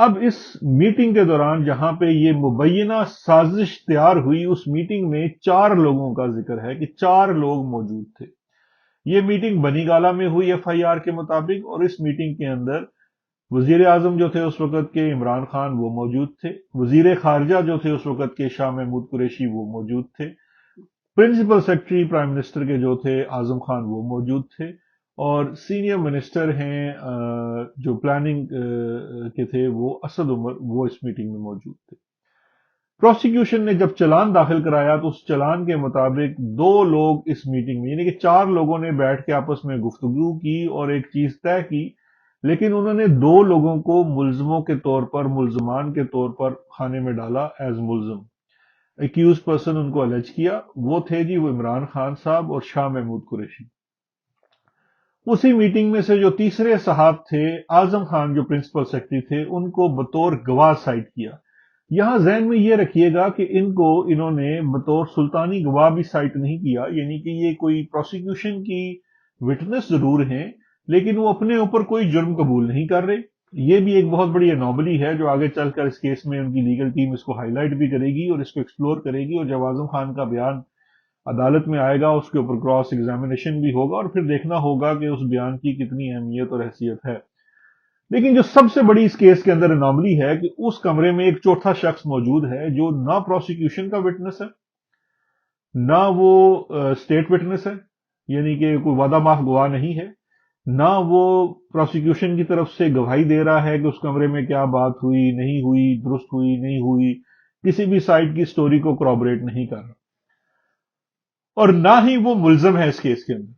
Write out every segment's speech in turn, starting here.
اب اس میٹنگ کے دوران جہاں پہ یہ مبینہ سازش تیار ہوئی، اس میٹنگ میں 4 لوگوں کا ذکر ہے کہ 4 لوگ موجود تھے۔ یہ میٹنگ بنی گالہ میں ہوئی ایف آئی آر کے مطابق، اور اس میٹنگ کے اندر وزیر اعظم جو تھے اس وقت کے عمران خان وہ موجود تھے، وزیر خارجہ جو تھے اس وقت کے شاہ محمود قریشی وہ موجود تھے، پرنسپل سیکرٹری پرائم منسٹر کے جو تھے اعظم خان وہ موجود تھے، اور سینئر منسٹر ہیں جو پلاننگ کے تھے وہ اسد عمر، وہ اس میٹنگ میں موجود تھے۔ پروسیکیوشن نے جب چلان داخل کرایا تو اس چلان کے مطابق 2 لوگ اس میٹنگ میں، یعنی کہ 4 لوگوں نے بیٹھ کے آپس میں گفتگو کی اور ایک چیز طے کی، لیکن انہوں نے 2 لوگوں کو ملزموں کے طور پر، ملزمان کے طور پر خانے میں ڈالا ایز ملزم۔ ایکیوز پرسن ان کو الج کیا، وہ تھے جی وہ عمران خان صاحب اور شاہ محمود قریشی۔ اسی میٹنگ میں سے جو تیسرے صاحب تھے اعظم خان جو پرنسپل سیکرٹری تھے، ان کو بطور گواہ سائٹ کیا۔ یہاں ذہن میں یہ رکھیے گا کہ انہوں نے بطور سلطانی گواہ بھی سائٹ نہیں کیا، یعنی کہ یہ کوئی پروسیکیوشن کی وٹنس ضرور ہیں لیکن وہ اپنے اوپر کوئی جرم قبول نہیں کر رہے۔ یہ بھی ایک بہت بڑی انوملی ہے جو آگے چل کر اس کیس میں ان کی لیگل ٹیم اس کو ہائی لائٹ بھی کرے گی اور اس کو ایکسپلور کرے گی، اور جب اعظم خان کا بیان عدالت میں آئے گا اس کے اوپر کراس ایگزامینیشن بھی ہوگا اور پھر دیکھنا ہوگا کہ اس بیان کی کتنی اہمیت اور حیثیت ہے۔ لیکن جو سب سے بڑی اس کیس کے اندر انوملی ہے کہ اس کمرے میں ایک چوتھا شخص موجود ہے جو نہ پروسیکیوشن کا وٹنس ہے، نہ وہ اسٹیٹ وٹنس ہے، یعنی کہ کوئی وعدہ ماف گواہ نہیں ہے، نہ وہ پروسیکیوشن کی طرف سے گواہی دے رہا ہے کہ اس کمرے میں کیا بات ہوئی، نہیں ہوئی، درست ہوئی، نہیں ہوئی، کسی بھی سائڈ کی سٹوری کو کورابریٹ نہیں کر رہا، اور نہ ہی وہ ملزم ہے اس کیس کے اندر،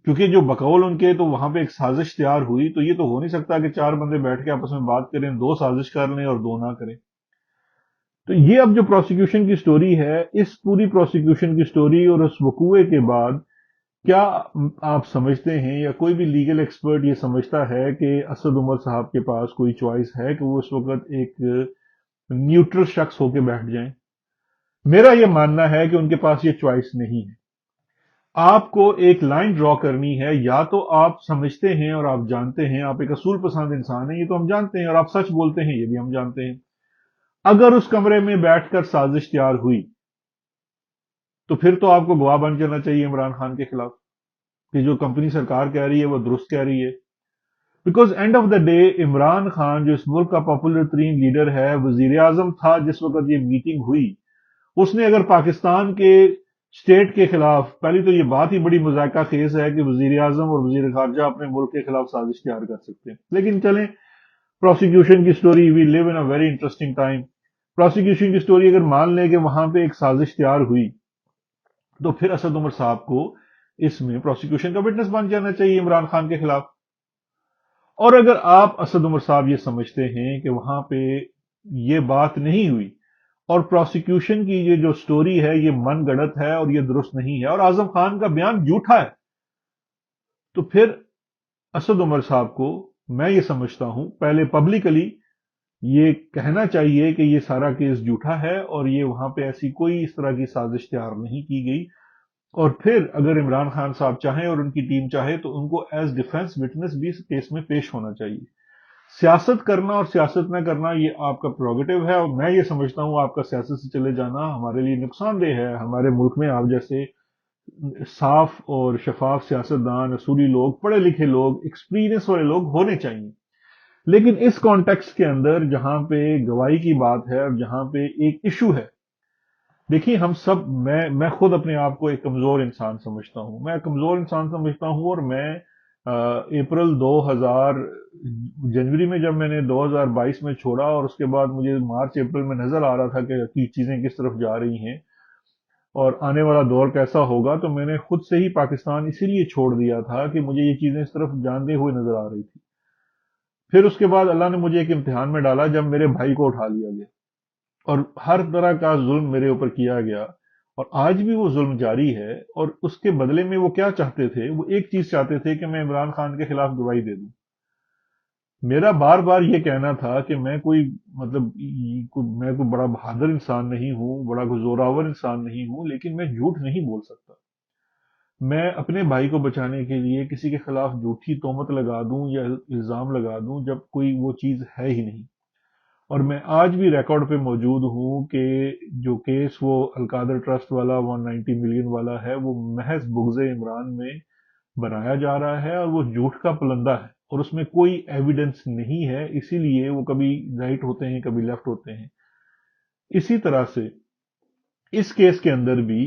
کیونکہ جو بقول ان کے تو وہاں پہ ایک سازش تیار ہوئی، تو یہ تو ہو نہیں سکتا کہ 4 بندے بیٹھ کے آپس میں بات کریں، 2 سازش کر لیں اور 2 نہ کریں۔ تو یہ اب جو پروسیکیوشن کی سٹوری ہے، اس پوری پروسیکیوشن کی سٹوری اور اس وقوعے کے بعد کیا آپ سمجھتے ہیں یا کوئی بھی لیگل ایکسپرٹ یہ سمجھتا ہے کہ اسد عمر صاحب کے پاس کوئی چوائس ہے کہ وہ اس وقت ایک نیوٹرل شخص ہو کے بیٹھ جائیں؟ میرا یہ ماننا ہے کہ ان کے پاس یہ چوائس نہیں ہے۔ آپ کو ایک لائن ڈرا کرنی ہے، یا تو آپ سمجھتے ہیں اور آپ جانتے ہیں، آپ ایک اصول پسند انسان ہیں، یہ تو ہم جانتے ہیں، اور آپ سچ بولتے ہیں، یہ بھی ہم جانتے ہیں۔ اگر اس کمرے میں بیٹھ کر سازش تیار ہوئی تو پھر تو آپ کو گواہ بن جانا چاہیے عمران خان کے خلاف کہ جو کمپنی سرکار کہہ رہی ہے وہ درست کہہ رہی ہے، because and of the day Imran Khan جو اس ملک کا پاپولر ترین لیڈر ہے، وزیر اعظم تھا جس وقت یہ میٹنگ ہوئی، اس نے اگر پاکستان کے اسٹیٹ کے خلاف، پہلی تو یہ بات ہی بڑی مذائقہ خیز ہے کہ وزیر اعظم اور وزیر خارجہ اپنے ملک کے خلاف سازش تیار کر سکتے ہیں، لیکن چلیں پروسیکیوشن کی story, we live in a very interesting time. Prosecution کی سٹوری اگر مان لیں کہ وہاں پہ ایک سازش تیار ہوئی تو پھر اسد عمر صاحب کو اس میں پروسیکیوشن کا وٹنس بن جانا چاہیے عمران خان کے خلاف۔ اور اگر آپ اسد عمر صاحب یہ سمجھتے ہیں کہ وہاں پہ یہ بات نہیں ہوئی اور پروسیکیوشن کی یہ جو سٹوری ہے یہ من گڑت ہے اور یہ درست نہیں ہے اور اعظم خان کا بیان جھوٹا ہے، تو پھر اسد عمر صاحب کو میں یہ سمجھتا ہوں پہلے پبلکلی یہ کہنا چاہیے کہ یہ سارا کیس جھوٹا ہے اور یہ وہاں پہ ایسی کوئی اس طرح کی سازش تیار نہیں کی گئی، اور پھر اگر عمران خان صاحب چاہیں اور ان کی ٹیم چاہے تو ان کو ایز ڈیفنس وٹنس بھی اس کیس میں پیش ہونا چاہیے۔ سیاست کرنا اور سیاست نہ کرنا یہ آپ کا پروگیٹو ہے، اور میں یہ سمجھتا ہوں آپ کا سیاست سے چلے جانا ہمارے لیے نقصان دہ ہے۔ ہمارے ملک میں آپ جیسے صاف اور شفاف سیاستدان، اصولی لوگ، پڑھے لکھے لوگ، ایکسپیرینس والے لوگ ہونے چاہیے، لیکن اس کانٹیکسٹ کے اندر جہاں پہ گواہی کی بات ہے اور جہاں پہ ایک ایشو ہے، دیکھیے ہم سب، میں خود اپنے آپ کو ایک کمزور انسان سمجھتا ہوں، میں کمزور انسان سمجھتا ہوں، اور میں اپریل 2000 جنوری میں جب میں نے 2022 میں چھوڑا اور اس کے بعد مجھے مارچ اپریل میں نظر آ رہا تھا کہ چیزیں کس طرف جا رہی ہیں اور آنے والا دور کیسا ہوگا، تو میں نے خود سے ہی پاکستان اسی لیے چھوڑ دیا تھا کہ مجھے یہ چیزیں اس طرف جانتے ہوئے نظر آ رہی تھی۔ پھر اس کے بعد اللہ نے مجھے ایک امتحان میں ڈالا جب میرے بھائی کو اٹھا لیا گیا اور ہر طرح کا ظلم میرے اوپر کیا گیا، اور آج بھی وہ ظلم جاری ہے، اور اس کے بدلے میں وہ کیا چاہتے تھے؟ وہ ایک چیز چاہتے تھے کہ میں عمران خان کے خلاف گواہی دے دوں۔ میرا بار بار یہ کہنا تھا کہ میں کوئی میں کوئی بڑا بہادر انسان نہیں ہوں، بڑا کوئی زوراور انسان نہیں ہوں، لیکن میں جھوٹ نہیں بول سکتا۔ میں اپنے بھائی کو بچانے کے لیے کسی کے خلاف جھوٹی تہمت لگا دوں یا الزام لگا دوں جب کوئی وہ چیز ہے ہی نہیں۔ اور میں آج بھی ریکارڈ پہ موجود ہوں کہ جو کیس وہ القادر ٹرسٹ والا 190 ملین والا ہے وہ محض بغض عمران میں بنایا جا رہا ہے اور وہ جھوٹ کا پلندہ ہے اور اس میں کوئی ایویڈنس نہیں ہے، اسی لیے وہ کبھی رائٹ ہوتے ہیں کبھی لیفٹ ہوتے ہیں۔ اسی طرح سے اس کیس کے اندر بھی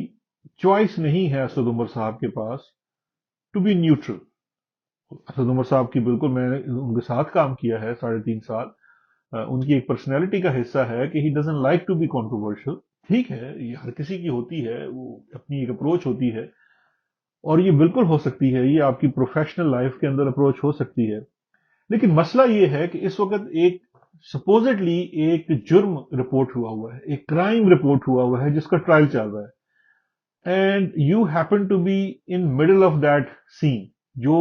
چوائس نہیں ہے اسد عمر صاحب کے پاس to be neutral. Asad Umar صاحب کی بالکل میں نے ان کے ساتھ کام کیا ہے 3.5 سال، ان کی ایک پرسنالٹی کا حصہ ہے کہ he doesn't like to be controversial. ٹھیک ہے، یہ ہر کسی کی ہوتی ہے، وہ اپنی ایک اپروچ ہوتی ہے اور یہ بالکل ہو سکتی ہے، یہ آپ کی پروفیشنل لائف کے اندر اپروچ ہو سکتی ہے۔ لیکن مسئلہ یہ ہے کہ اس وقت ایک سپوزٹلی ایک جرم رپورٹ ہوا ہے، ایک کرائم رپورٹ ہوا ہے جس کا ٹرائل چل رہا ہے، and you happen to be in middle of that scene. جو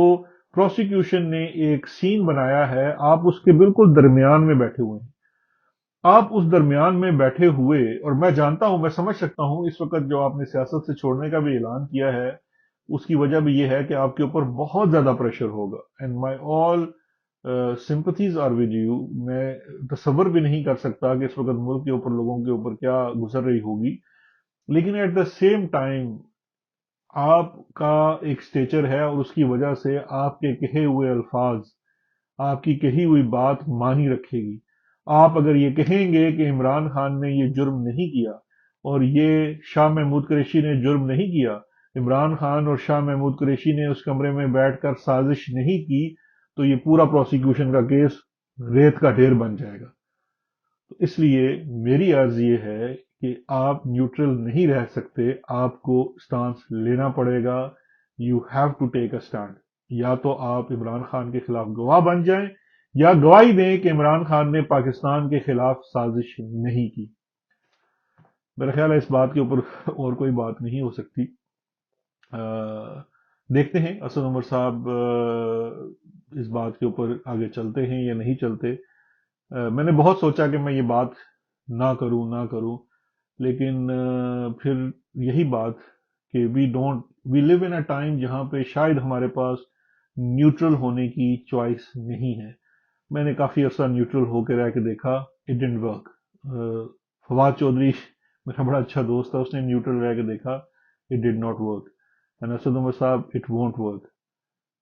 پروسیکیوشن نے ایک سین بنایا ہے، آپ اس کے بالکل درمیان میں بیٹھے ہوئے ہیں۔ آپ اس درمیان میں بیٹھے ہوئے، اور میں جانتا ہوں، میں سمجھ سکتا ہوں اس وقت جو آپ نے سیاست سے چھوڑنے کا بھی اعلان کیا ہے اس کی وجہ بھی یہ ہے کہ آپ کے اوپر بہت زیادہ پریشر ہوگا، and my all sympathies are with you. میں تصور بھی نہیں کر سکتا کہ اس وقت ملک کے اوپر، لوگوں کے اوپر کیا گزر رہی ہوگی، لیکن ایٹ دا سیم ٹائم آپ کا ایک سٹیچر ہے اور اس کی وجہ سے آپ کے کہے ہوئے الفاظ، آپ کی کہی ہوئی بات مانی رکھے گی۔ آپ اگر یہ کہیں گے کہ عمران خان نے یہ جرم نہیں کیا اور یہ شاہ محمود قریشی نے جرم نہیں کیا، عمران خان اور شاہ محمود قریشی نے اس کمرے میں بیٹھ کر سازش نہیں کی، تو یہ پورا پروسیکیوشن کا کیس ریت کا ڈھیر بن جائے گا۔ تو اس لیے میری عرض یہ ہے کہ آپ نیوٹرل نہیں رہ سکتے، آپ کو سٹانس لینا پڑے گا۔ You have to take a stand. یا تو آپ عمران خان کے خلاف گواہ بن جائیں یا گواہی دیں کہ عمران خان نے پاکستان کے خلاف سازش نہیں کی۔ میرا خیال ہے اس بات کے اوپر اور کوئی بات نہیں ہو سکتی۔ دیکھتے ہیں اسد عمر صاحب اس بات کے اوپر آگے چلتے ہیں یا نہیں چلتے۔ میں نے بہت سوچا کہ میں یہ بات نہ کروں، لیکن پھر یہی بات کہ وی لیو ان اے ٹائم جہاں پہ شاید ہمارے پاس نیوٹرل ہونے کی چوائس نہیں ہے۔ میں نے کافی عرصہ نیوٹرل ہو کے رہ کے دیکھا، it didn't work. Fawad Chaudhry میرا بڑا اچھا دوست تھا، اس نے نیوٹرل رہ کے دیکھا، it did not work. And Asad Umar sahib, it won't work.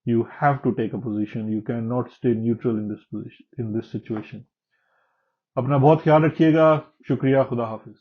You have to take a position, you can not stay neutral in this situation. اپنا بہت خیال رکھیے گا، شکریہ، خدا حافظ۔